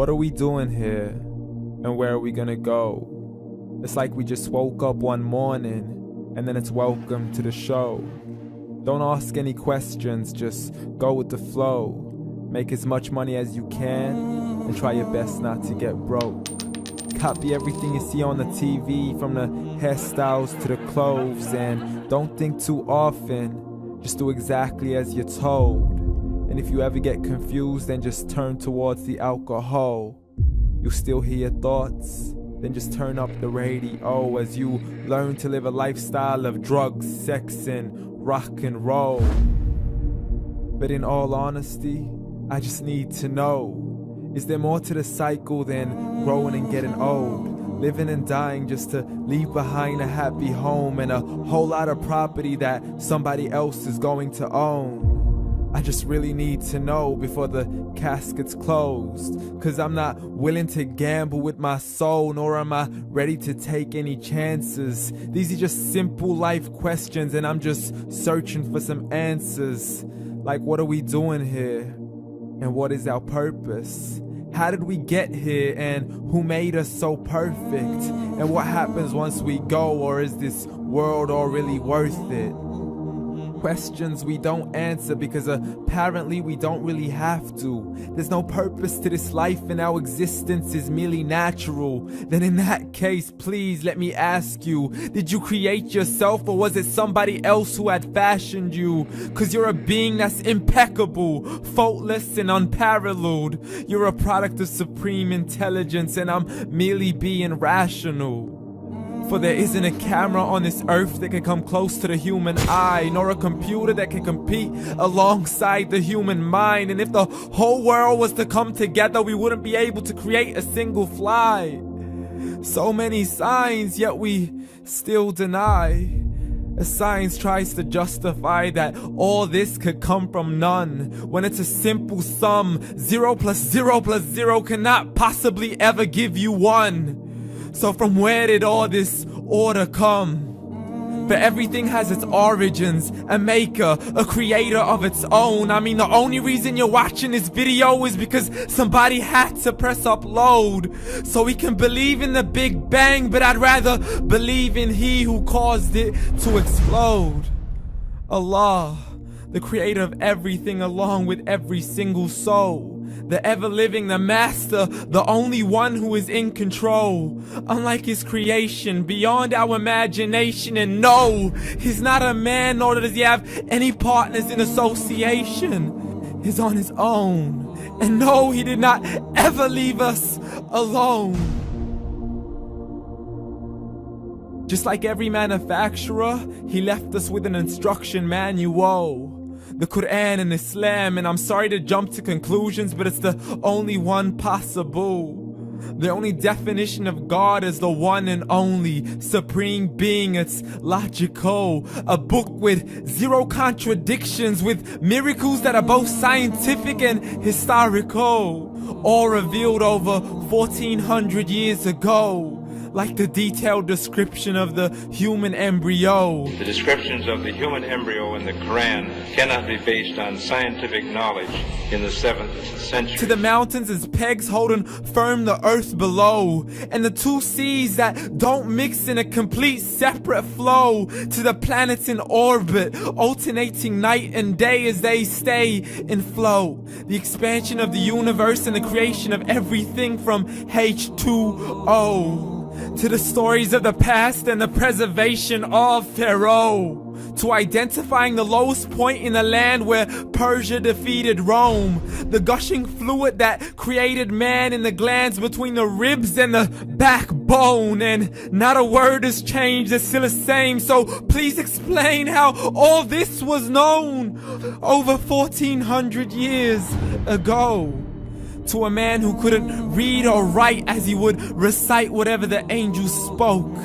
What are we doing here? And where are we gonna go? It's like we just woke up one morning and then it's welcome to the show. Don't ask any questions, just go with the flow. Make as much money as you can and try your best not to get broke. Copy everything you see on the TV, from the hairstyles to the clothes, and don't think too often, just do exactly as you're told. And if you ever get confused, then just turn towards the alcohol. You still hear your thoughts? Then just turn up the radio as you learn to live a lifestyle of drugs, sex, and rock and roll. But in all honesty, I just need to know, is there more to the cycle than growing and getting old? Living and dying just to leave behind a happy home and a whole lot of property that somebody else is going to own. I just really need to know before the casket's closed, 'cause I'm not willing to gamble with my soul, nor am I ready to take any chances. These are just simple life questions and I'm just searching for some answers. Like, what are we doing here? And what is our purpose? How did we get here, and who made us so perfect? And what happens once we go, or is this world all really worth it? Questions we don't answer because apparently we don't really have to. There's no purpose to this life and our existence is merely natural. Then in that case, please let me ask you, did you create yourself, or was it somebody else who had fashioned you? 'Cause you're a being that's impeccable, faultless and unparalleled. You're a product of supreme intelligence and I'm merely being rational. For there isn't a camera on this earth that can come close to the human eye, nor a computer that can compete alongside the human mind. And if the whole world was to come together, we wouldn't be able to create a single fly. So many signs, yet we still deny. As science tries to justify that all this could come from none, when it's a simple sum. 0 plus 0 plus 0 cannot possibly ever give you 1. So from where did all this order come? For everything has its origins, a maker, a creator of its own. I mean, the only reason you're watching this video is because somebody had to press upload. So we can believe in the Big Bang, but I'd rather believe in He who caused it to explode. Allah, the creator of everything along with every single soul. The ever-living, the master, the only one who is in control. Unlike his creation, beyond our imagination. And no, he's not a man, nor does he have any partners in association. He's on his own. And no, he did not ever leave us alone. Just like every manufacturer, he left us with an instruction manual. The Quran and Islam, and I'm sorry to jump to conclusions, but it's the only one possible. The only definition of God is the one and only supreme being. It's logical, a book with 0 contradictions, with miracles that are both scientific and historical, all revealed over 1400 years ago. Like the detailed description of the human embryo. The descriptions of the human embryo in the Quran cannot be based on scientific knowledge in the 7th century. To the mountains as pegs holding firm the earth below, and the 2 seas that don't mix in a complete separate flow. To the planets in orbit, alternating night and day as they stay in flow. The expansion of the universe and the creation of everything from H2O. To the stories of the past and the preservation of Pharaoh. To identifying the lowest point in the land where Persia defeated Rome. The gushing fluid that created man in the glands between the ribs and the backbone. And not a word has changed, it's still the same. So please explain how all this was known over 1400 years ago. To a man who couldn't read or write, as he would recite whatever the angels spoke.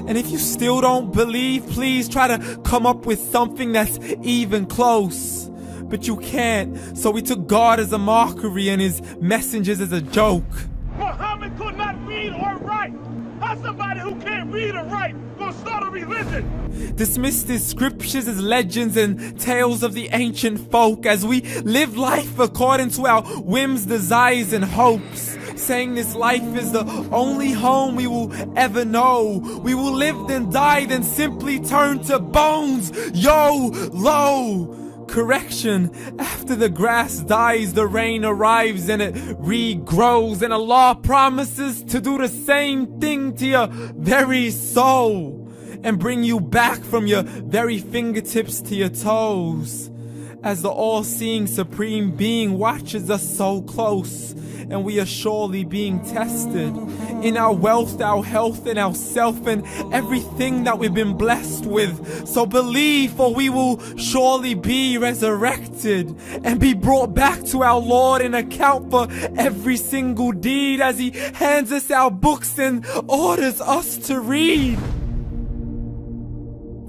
And if you still don't believe, please try to come up with something that's even close. But you can't, so we took God as a mockery and his messengers as a joke. Muhammad could not read or write. How somebody who can't read or write gonna start a religion? Dismissed his scriptures as legends and tales of the ancient folk, as we live life according to our whims, desires, and hopes. saying this life is the only home we will ever know. We will live then die, then simply turn to bones. YOLO! Correction, after the grass dies, the rain arrives and it regrows, and Allah promises to do the same thing to your very soul and bring you back from your very fingertips to your toes, as the all-seeing supreme being watches us so close, and we are surely being tested in our wealth, our health, and our self, and everything that we've been blessed with. So believe, for we will surely be resurrected and be brought back to our Lord and account for every single deed, as He hands us our books and orders us to read.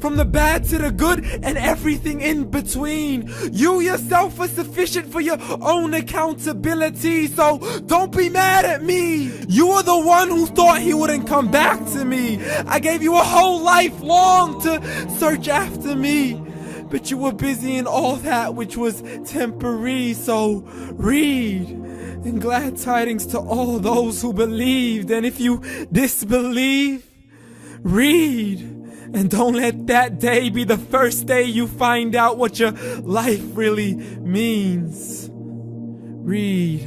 From the bad to the good and everything in between. You yourself are sufficient for your own accountability, so don't be mad at me. You are the one who thought He wouldn't come back to me. I gave you a whole life long to search after me, but you were busy in all that which was temporary. So read, and glad tidings to all those who believed. And if you disbelieve, read. And don't let that day be the first day you find out what your life really means. Read.